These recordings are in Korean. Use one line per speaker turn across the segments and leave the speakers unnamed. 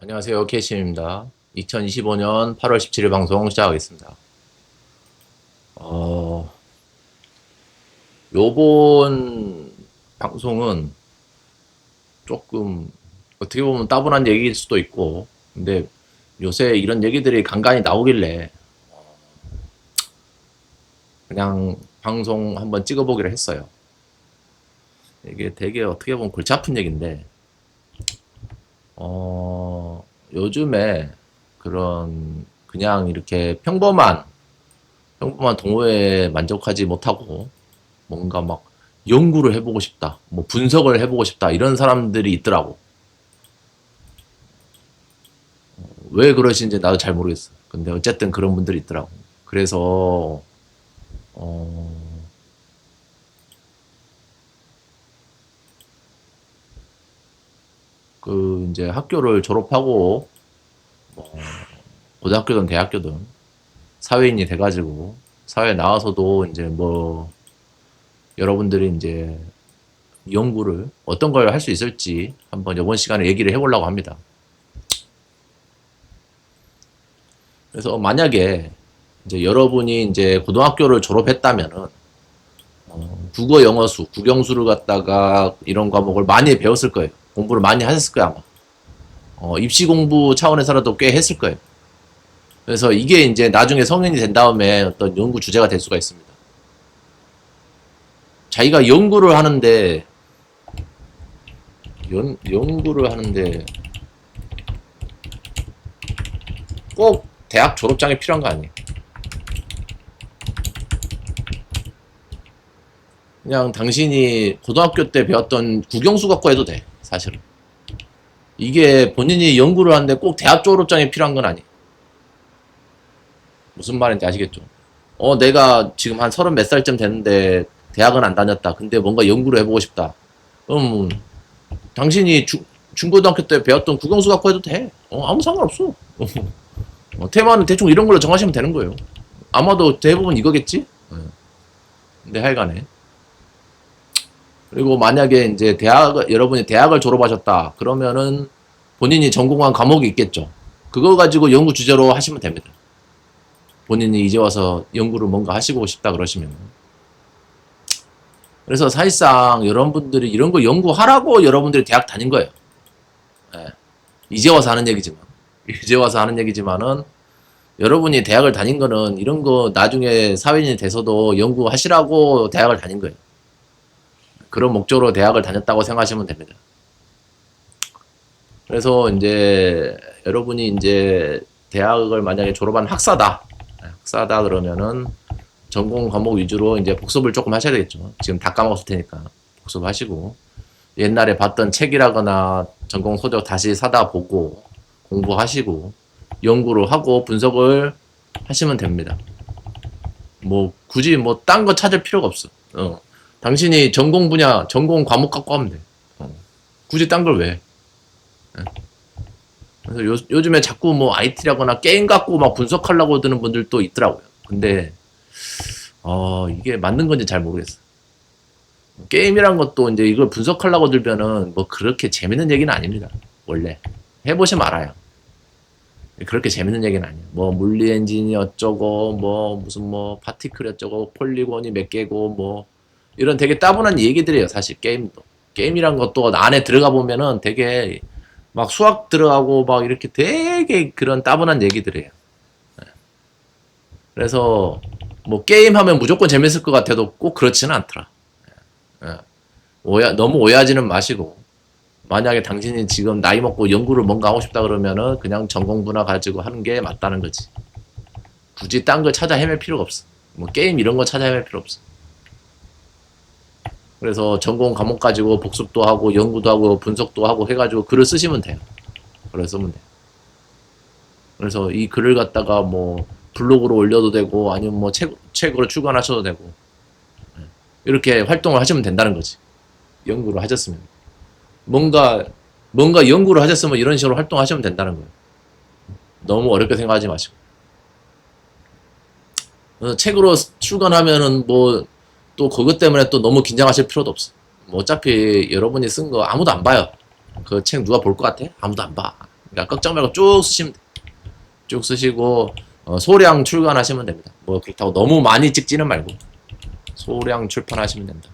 안녕하세요. 케이심입니다. 2025년 8월 17일 방송 시작하겠습니다. 어, 요번 방송은 조금 어떻게 보면 따분한 얘기일 수도 있고, 근데 요새 이런 얘기들이 간간히 나오길래 그냥 방송 한번 찍어보기로 했어요. 이게 되게 어떻게 보면 골치 아픈 얘기인데, 요즘에 그런 그냥 이렇게 평범한 동호회에 만족하지 못하고 뭔가 막 연구를 해보고 싶다, 뭐 분석을 해보고 싶다 이런 사람들이 있더라고. 왜 그러신지 나도 잘 모르겠어. 근데 어쨌든 그런 분들이 있더라고. 그래서 어, 그 이제 학교를 졸업하고 뭐 고등학교든 대학교든 사회인이 돼가지고 사회에 나와서도 이제 뭐 여러분들이 이제 연구를 어떤 걸 할 수 있을지 한번 이번 시간에 얘기를 해보려고 합니다. 그래서 만약에 이제 여러분이 이제 고등학교를 졸업했다면은 국어, 영어, 수, 국영수를 갖다가 이런 과목을 많이 배웠을 거예요. 공부를 많이 하셨을 거예요, 아마. 입시 공부 차원에서라도 꽤 했을 거예요. 그래서 이게 이제 나중에 성인이 된 다음에 어떤 연구 주제가 될 수가 있습니다. 자기가 연구를 하는데 꼭 대학 졸업장이 필요한 거 아니에요. 그냥 당신이 고등학교 때 배웠던 국영수 갖고 해도 돼, 사실은. 이게 본인이 연구를 하는데 꼭 대학 졸업장이 필요한 건 아니에요. 무슨 말인지 아시겠죠? 내가 지금 한 서른 몇 살쯤 됐는데 대학은 안 다녔다. 근데 뭔가 연구를 해보고 싶다. 당신이 중고등학교 때 배웠던 국영수 갖고 해도 돼. 아무 상관없어. 테마는 대충 이런 걸로 정하시면 되는 거예요. 아마도 대부분 이거겠지? 근데 하여간에. 그리고 만약에 이제 여러분이 대학을 졸업하셨다. 그러면은 본인이 전공한 과목이 있겠죠. 그거 가지고 연구 주제로 하시면 됩니다. 본인이 이제 와서 연구를 뭔가 하시고 싶다 그러시면. 그래서 사실상 여러분들이 이런 거 연구하라고 여러분들이 대학 다닌 거예요. 예. 이제 와서 하는 얘기지만. 이제 와서 하는 얘기지만은 여러분이 대학을 다닌 거는 이런 거 나중에 사회인이 돼서도 연구하시라고 대학을 다닌 거예요. 그런 목적으로 대학을 다녔다고 생각하시면 됩니다. 그래서 이제 여러분이 이제 대학을 만약에 졸업한 학사다 그러면은 전공 과목 위주로 이제 복습을 조금 하셔야 되겠죠. 지금 다 까먹었을 테니까 복습하시고 옛날에 봤던 책이라거나 전공 소적 다시 사다 보고 공부하시고 연구를 하고 분석을 하시면 됩니다. 뭐 굳이 뭐 딴 거 찾을 필요가 없어. 당신이 전공 분야, 전공 과목 갖고 하면 돼. 굳이 딴 걸 왜? 예. 그래서 요즘에 자꾸 뭐 IT라거나 게임 갖고 막 분석하려고 드는 분들도 있더라고요. 근데 이게 맞는 건지 잘 모르겠어. 게임이란 것도 이제 이걸 분석하려고 들면은 뭐 그렇게 재밌는 얘기는 아닙니다. 원래 해보시면 알아요. 그렇게 재밌는 얘기는 아니에요. 뭐 물리 엔진이 어쩌고 뭐 무슨 뭐 파티클이 어쩌고 폴리곤이 몇 개고 뭐 이런 되게 따분한 얘기들이에요. 사실 게임도. 게임이란 것도 안에 들어가 보면은 되게 막 수학 들어가고 막 이렇게 되게 그런 따분한 얘기들이에요. 그래서 뭐 게임 하면 무조건 재밌을 것 같아도 꼭 그렇지는 않더라. 예. 너무 오해하지는 마시고 만약에 당신이 지금 나이 먹고 연구를 뭔가 하고 싶다 그러면은 그냥 전공 분야 가지고 하는 게 맞다는 거지. 굳이 딴 걸 찾아 헤맬 필요가 없어. 뭐 게임 이런 거 찾아 헤맬 필요 없어. 그래서 전공 과목 가지고 복습도 하고 연구도 하고 분석도 하고 해가지고 글을 쓰시면 돼요. 글을 쓰면 돼요. 그래서 이 글을 갖다가 뭐 블로그로 올려도 되고 아니면 뭐 책으로 출간하셔도 되고 이렇게 활동을 하시면 된다는 거지. 연구를 하셨으면. 뭔가 연구를 하셨으면 이런 식으로 활동하시면 된다는 거예요. 너무 어렵게 생각하지 마시고. 책으로 출간하면은 뭐 또 그것 때문에 또 너무 긴장하실 필요도 없어. 뭐 어차피 여러분이 쓴 거 아무도 안 봐요. 그 책 누가 볼 것 같아? 아무도 안 봐. 그러니까 걱정 말고 쭉 쓰시면 돼. 쭉 쓰시고 소량 출간하시면 됩니다. 뭐 그렇다고 너무 많이 찍지는 말고 소량 출판하시면 된다.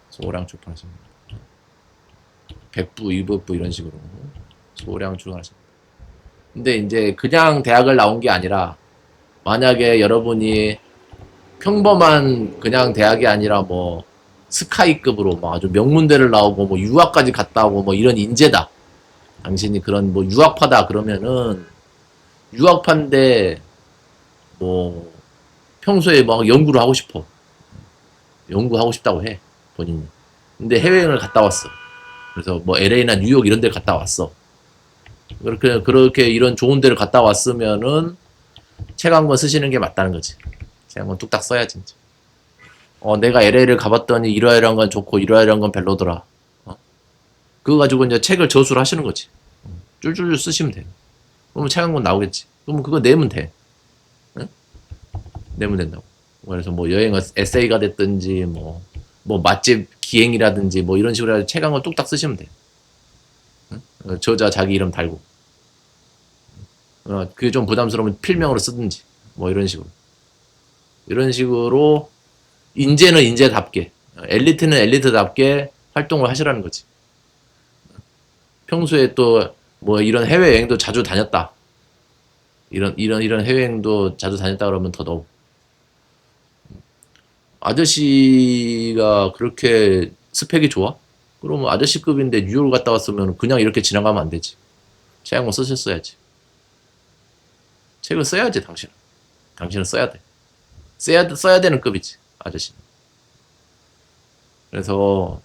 소량 출판하시면 됩니다. 100부, 200부 이런 식으로 소량 출간하시면 됩니다. 근데 이제 그냥 대학을 나온 게 아니라 만약에 여러분이 평범한 그냥 대학이 아니라 뭐 스카이급으로 뭐 아주 명문대를 나오고 뭐 유학까지 갔다 오고 뭐 이런 인재다. 당신이 그런 뭐 유학파다 그러면은 유학파인데 뭐 평소에 막 연구를 하고 싶어. 연구하고 싶다고 해. 본인이. 근데 해외여행을 갔다 왔어. 그래서 뭐 LA나 뉴욕 이런 데 갔다 왔어. 그렇게 이런 좋은 데를 갔다 왔으면은 책 한 권 쓰시는 게 맞다는 거지. 책 한 권 뚝딱 써야지. 이제. 내가 LA를 가봤더니 이러이러한 건 좋고 이러이러한 건 별로더라. 그거 가지고 이제 책을 저술을 하시는 거지. 쫄쫄쫄 쓰시면 돼요. 그러면 책 한 권 나오겠지. 그러면 그거 내면 돼. 응? 내면 된다고. 그래서 뭐 여행 에세이가 됐든지 뭐 맛집 기행이라든지 뭐 이런 식으로 책 한 권 뚝딱 쓰시면 돼. 응? 저자 자기 이름 달고. 그게 좀 부담스러우면 필명으로 쓰든지 뭐 이런 식으로. 이런 식으로 인재는 인재답게, 엘리트는 엘리트답게 활동을 하시라는 거지. 평소에 또 뭐 이런 해외여행도 자주 다녔다. 이런 해외여행도 자주 다녔다 그러면 더더욱. 아저씨가 그렇게 스펙이 좋아? 그러면 아저씨급인데 뉴욕을 갔다 왔으면 그냥 이렇게 지나가면 안 되지. 책 한 권 쓰셨어야지. 책을 써야지, 당신은. 당신은 써야 돼. 써야 되는 급이지, 아저씨는. 그래서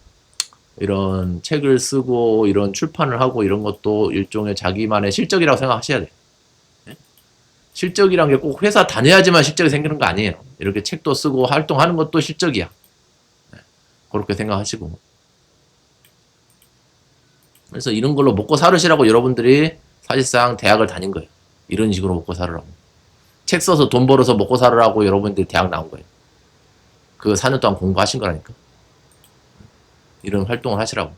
이런 책을 쓰고 이런 출판을 하고 이런 것도 일종의 자기만의 실적이라고 생각하셔야 돼. 실적이란 게 꼭 회사 다녀야지만 실적이 생기는 거 아니에요. 이렇게 책도 쓰고 활동하는 것도 실적이야. 그렇게 생각하시고. 그래서 이런 걸로 먹고 살으시라고 여러분들이 사실상 대학을 다닌 거예요. 이런 식으로 먹고 살으라고. 책 써서 돈 벌어서 먹고 살으라고 여러분들이 대학 나온 거예요. 그 4년 동안 공부하신 거라니까. 이런 활동을 하시라고.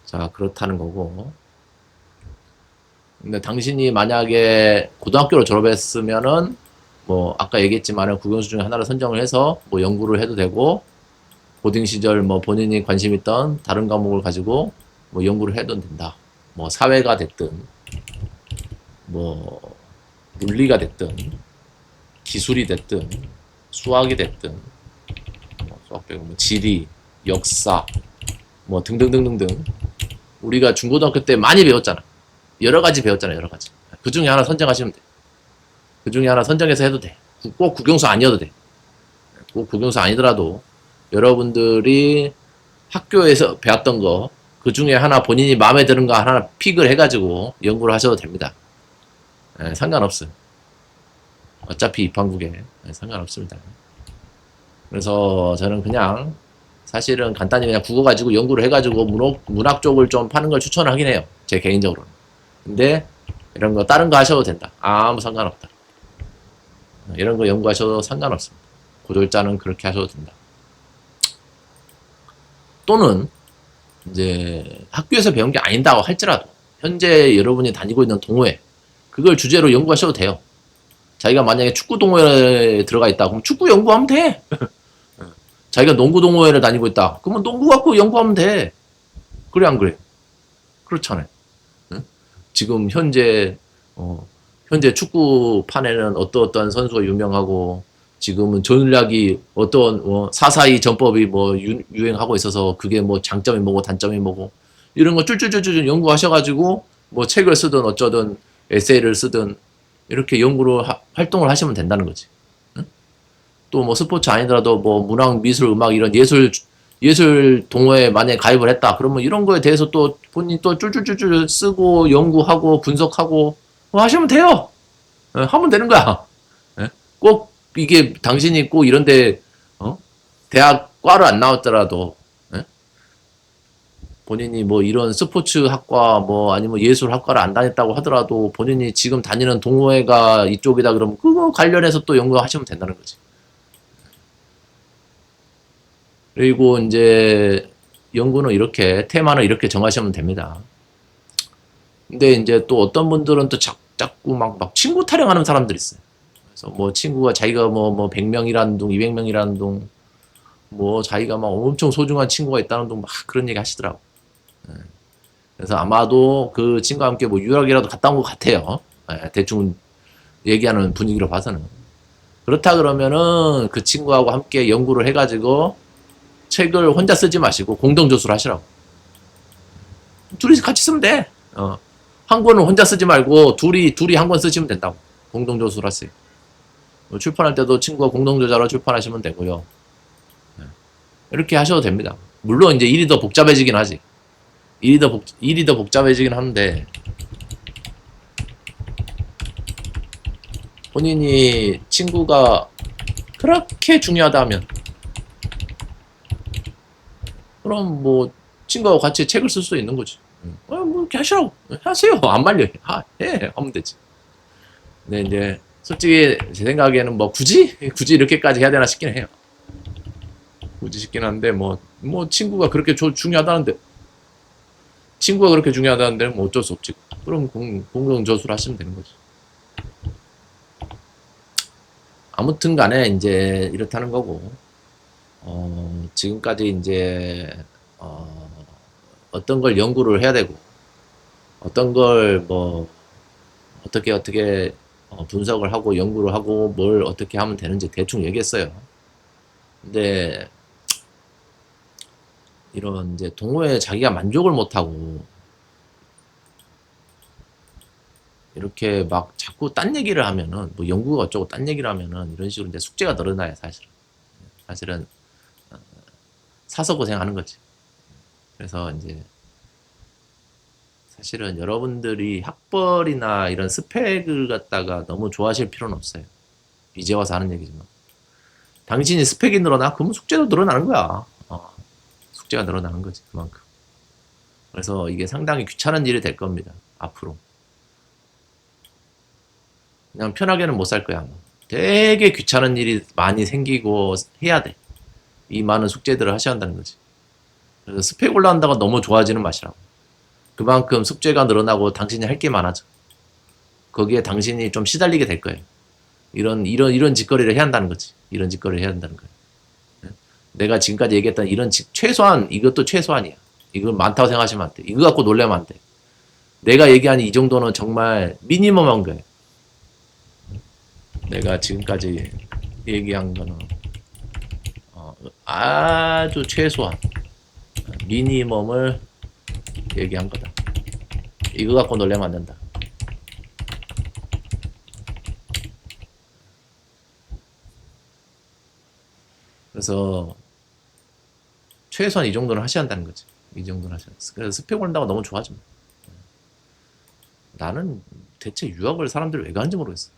자, 그렇다는 거고. 근데 당신이 만약에 고등학교를 졸업했으면은 뭐 아까 얘기했지만은 국영수 중에 하나를 선정을 해서 뭐 연구를 해도 되고 고등 시절 뭐 본인이 관심 있던 다른 과목을 가지고 뭐 연구를 해도 된다. 뭐 사회가 됐든 뭐 물리가 됐든 기술이 됐든 수학이 됐든 뭐 수학 빼고 뭐 지리, 역사 뭐 등등등등등 우리가 중고등학교 때 많이 배웠잖아. 여러 가지 배웠잖아, 여러 가지. 그 중에 하나 선정하시면 돼. 그 중에 하나 선정해서 해도 돼. 꼭 국영수 아니어도 돼. 꼭 국영수 아니더라도 여러분들이 학교에서 배웠던 거, 그 중에 하나 본인이 마음에 드는 거 하나 픽을 해가지고 연구를 하셔도 됩니다. 상관없어요. 어차피 입학국에 상관없습니다. 그래서 저는 그냥 사실은 간단히 그냥 국어 가지고 연구를 해가지고 문학 쪽을 좀 파는 걸 추천을 하긴 해요. 제 개인적으로는. 근데 이런 거 다른 거 하셔도 된다. 아무 상관없다. 이런 거 연구하셔도 상관없습니다. 고졸자는 그렇게 하셔도 된다. 또는 이제 학교에서 배운 게 아닌다고 할지라도 현재 여러분이 다니고 있는 동호회 그걸 주제로 연구하셔도 돼요. 자기가 만약에 축구 동호회에 들어가 있다 그럼 축구 연구하면 돼. 자기가 농구 동호회를 다니고 있다 그러면 농구 갖고 연구하면 돼. 그래 안 그래? 그렇잖아요. 지금 현재 축구판에는 어떠한 선수가 유명하고 지금은 전략이 어떤 442 전법이 뭐 유행하고 있어서 그게 뭐 장점이 뭐고 단점이 뭐고 이런 거 쫄쫄쫄쫄 연구하셔가지고 뭐 책을 쓰든 어쩌든 에세이를 쓰든 이렇게 연구를 활동을 하시면 된다는 거지. 응? 또 뭐 스포츠 아니더라도 뭐 문학, 미술, 음악 이런 예술 동호회에 만약에 가입을 했다. 그러면 이런 거에 대해서 또 본인이 또 쫄쫄쫄쫄 쓰고 연구하고 분석하고 뭐 하시면 돼요. 하면 되는 거야. 꼭 이게 당신이 꼭 이런데 대학 과를 안 나왔더라도 본인이 뭐 이런 스포츠 학과 뭐 아니면 예술 학과를 안 다녔다고 하더라도 본인이 지금 다니는 동호회가 이쪽이다 그러면 그거 관련해서 또 연구하시면 된다는 거지. 그리고 이제 연구는 이렇게, 테마는 이렇게 정하시면 됩니다. 근데 이제 또 어떤 분들은 또 자꾸 막 친구 타령하는 사람들이 있어요. 그래서 뭐 친구가 자기가 뭐 100명이라는 둥, 200명이라는 둥, 뭐 자기가 막 엄청 소중한 친구가 있다는 둥 막 그런 얘기 하시더라고. 예. 그래서 아마도 그 친구와 함께 뭐 유학이라도 갔다 온 것 같아요. 예, 대충 얘기하는 분위기로 봐서는. 그렇다 그러면은 그 친구하고 함께 연구를 해가지고 책을 혼자 쓰지 마시고 공동저술을 하시라고. 둘이 같이 쓰면 돼. 한 권은 혼자 쓰지 말고 둘이 한 권 쓰시면 된다고. 공동저술 하세요. 출판할 때도 친구가 공동저자로 출판하시면 되고요. 이렇게 하셔도 됩니다. 물론 이제 일이 더 복잡해지긴 하지. 일이 더 복잡해지긴 하는데 본인이 친구가 그렇게 중요하다면 그럼 뭐 친구하고 같이 책을 쓸 수 있는 거지. 뭐 이렇게 하시라고. 하세요. 안 말려. 해. 하면 되지. 근데 이제 솔직히 제 생각에는 뭐 굳이 이렇게까지 해야 되나 싶긴 해요. 굳이 싶긴 한데 뭐 친구가 그렇게 중요하다는데 친구가 그렇게 중요하다는데 뭐 어쩔 수 없지. 그럼 공동저술 하시면 되는 거지. 아무튼 간에 이제 이렇다는 거고, 지금까지 이제, 어떤 걸 연구를 해야 되고, 어떤 걸 뭐, 어떻게 분석을 하고 연구를 하고 뭘 어떻게 하면 되는지 대충 얘기했어요. 근데, 이런 이제 동호회에 자기가 만족을 못하고, 이렇게 막 자꾸 딴 얘기를 하면은, 뭐 연구가 어쩌고 딴 얘기를 하면은 이런 식으로 이제 숙제가 늘어나요, 사실은. 사실은, 사서 고생하는 거지. 그래서 이제 사실은 여러분들이 학벌이나 이런 스펙을 갖다가 너무 좋아하실 필요는 없어요. 이제 와서 하는 얘기지만. 당신이 스펙이 늘어나? 그러면 숙제도 늘어나는 거야. 숙제가 늘어나는 거지, 그만큼. 그래서 이게 상당히 귀찮은 일이 될 겁니다, 앞으로. 그냥 편하게는 못 살 거야, 아마. 되게 귀찮은 일이 많이 생기고 해야 돼. 이 많은 숙제들을 하셔야 한다는 거지. 그래서 스펙 올라간다고 너무 좋아지는 맛이라고. 그만큼 숙제가 늘어나고 당신이 할 게 많아져. 거기에 당신이 좀 시달리게 될 거예요. 이런 짓거리를 해야 한다는 거지. 이런 짓거리를 해야 한다는 거예요. 내가 지금까지 얘기했던 최소한, 이것도 최소한이야. 이건 많다고 생각하시면 안 돼. 이거 갖고 놀라면 안 돼. 내가 얘기한 이 정도는 정말 미니멈한 거예요. 내가 지금까지 얘기한 거는, 아주 최소한, 미니멈을 얘기한 거다. 이거 갖고 놀라면 안 된다. 그래서 최소한 이 정도는 하셔야 한다는 거지. 이 정도는 하셔야 돼. 그래서 스펙 올린다고 너무 좋아하지 마. 나는 대체 유학을 사람들이 왜 가는지 모르겠어.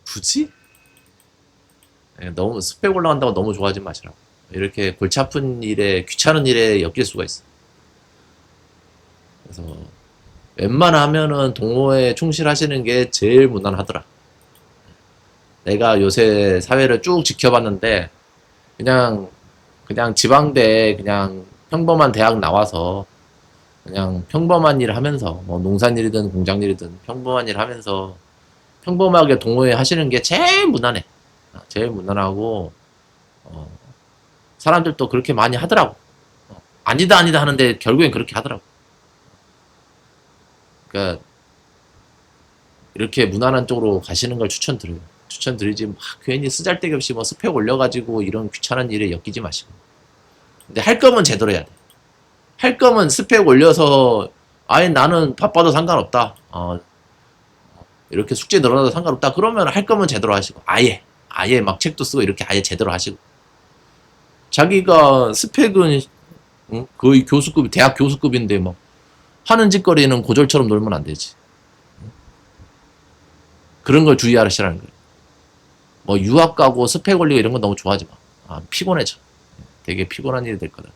굳이? 너무 스펙 올라간다고 너무 좋아하지 마시라고. 이렇게 골치 아픈 일에, 귀찮은 일에 엮일 수가 있어. 그래서 웬만하면은 동호회에 충실하시는 게 제일 무난하더라. 내가 요새 사회를 쭉 지켜봤는데 그냥 지방대 그냥 평범한 대학 나와서 그냥 평범한 일 하면서 뭐 농산일이든 공장일이든 평범한 일 하면서 평범하게 동호회 하시는 게 제일 무난해. 제일 무난하고 사람들도 그렇게 많이 하더라고. 아니다 하는데 결국엔 그렇게 하더라고. 그러니까 이렇게 무난한 쪽으로 가시는 걸 추천드려요. 추천드리지 막 괜히 쓰잘데기 없이 뭐 스펙 올려가지고 이런 귀찮은 일에 엮이지 마시고. 근데 할 거면 제대로 해야 돼. 할 거면 스펙 올려서 아예 나는 바빠도 상관없다. 이렇게 숙제 늘어나도 상관없다. 그러면 할 거면 제대로 하시고 아예 막 책도 쓰고 이렇게 아예 제대로 하시고. 자기가 스펙은 거의 교수급, 대학 교수급인데 뭐 하는 짓거리는 고졸처럼 놀면 안 되지. 그런 걸 주의하시라는 거예요. 뭐 유학 가고 스펙 올리고 이런 건 너무 좋아하지 마. 피곤해져. 되게 피곤한 일이 될 거다.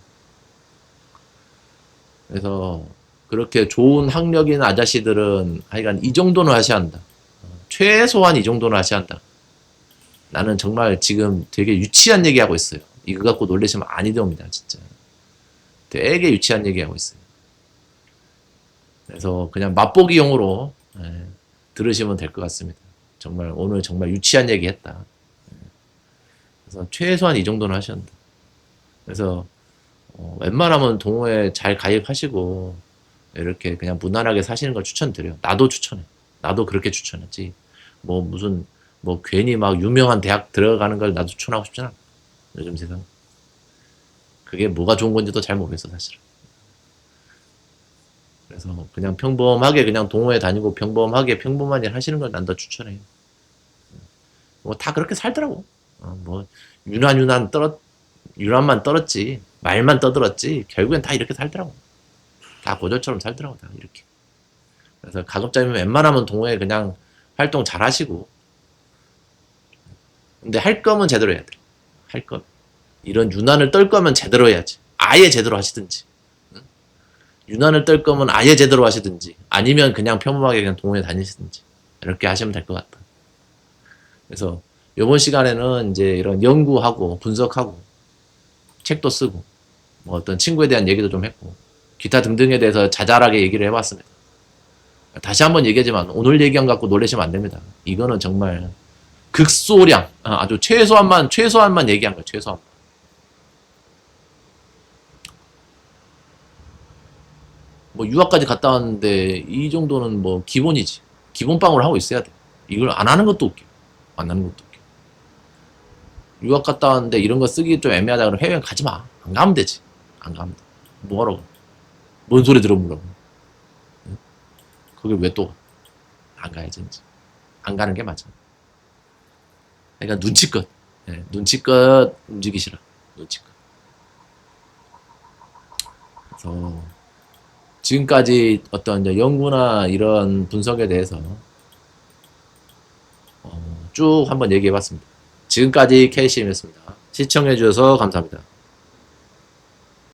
그래서 그렇게 좋은 학력인 아저씨들은 하여간 이 정도는 하셔야 한다. 최소한 이 정도는 하셔야 한다. 나는 정말 지금 되게 유치한 얘기하고 있어요. 이거 갖고 놀라시면 아니 됩니다, 진짜. 되게 유치한 얘기하고 있어요. 그래서 그냥 맛보기용으로 들으시면 될 것 같습니다. 정말 오늘 정말 유치한 얘기 했다. 그래서 최소한 이 정도는 하셔야 한다. 그래서 웬만하면 동호회 잘 가입하시고 이렇게 그냥 무난하게 사시는 걸 추천드려요. 나도 추천해. 나도 그렇게 추천하지. 뭐 무슨 뭐 괜히 막 유명한 대학 들어가는 걸 나도 추천하고 싶진 않아. 요즘 세상. 그게 뭐가 좋은 건지도 잘 모르겠어 사실은. 그래서 그냥 평범하게 그냥 동호회 다니고 평범하게 평범한 일 하시는 걸 난 더 추천해요. 뭐 다 그렇게 살더라고. 뭐 유난만 떨었지 말만 떠들었지 결국엔 다 이렇게 살더라고. 다 고졸처럼 살더라고 다 이렇게. 그래서 가급적이면 웬만하면 동호회 그냥 활동 잘 하시고 근데 할 거면 제대로 해야 돼. 할 거. 이런 유난을 떨 거면 제대로 해야지. 아예 제대로 하시든지. 응? 유난을 떨 거면 아예 제대로 하시든지. 아니면 그냥 평범하게 그냥 동호회 다니시든지. 이렇게 하시면 될 것 같다. 그래서 이번 시간에는 이제 이런 연구하고 분석하고 책도 쓰고 뭐 어떤 친구에 대한 얘기도 좀 했고 기타 등등에 대해서 자잘하게 얘기를 해봤습니다. 다시 한번 얘기하지만 오늘 얘기한 거 갖고 놀라시면 안 됩니다. 이거는 정말 극소량 아주 최소한만 얘기한 거예요. 최소한. 뭐 유학까지 갔다 왔는데 이 정도는 뭐 기본이지. 기본빵으로 하고 있어야 돼. 이걸 안 하는 것도 웃겨. 안 하는 것도 웃겨. 유학 갔다 왔는데 이런 거 쓰기 좀 애매하다 그러면 해외 가지 마. 안 가면 되지. 안 가면 돼. 뭐하라고. 뭔 소리 들어보라고. 응? 거길 왜 또 안 가야지 이제. 안 가는 게 맞아. 그러니까 눈치껏. 눈치껏 움직이시라. 눈치껏. 그래서 지금까지 어떤 이제 연구나 이런 분석에 대해서 쭉 한번 얘기해 봤습니다. 지금까지 KCM이었습니다. 시청해 주셔서 감사합니다.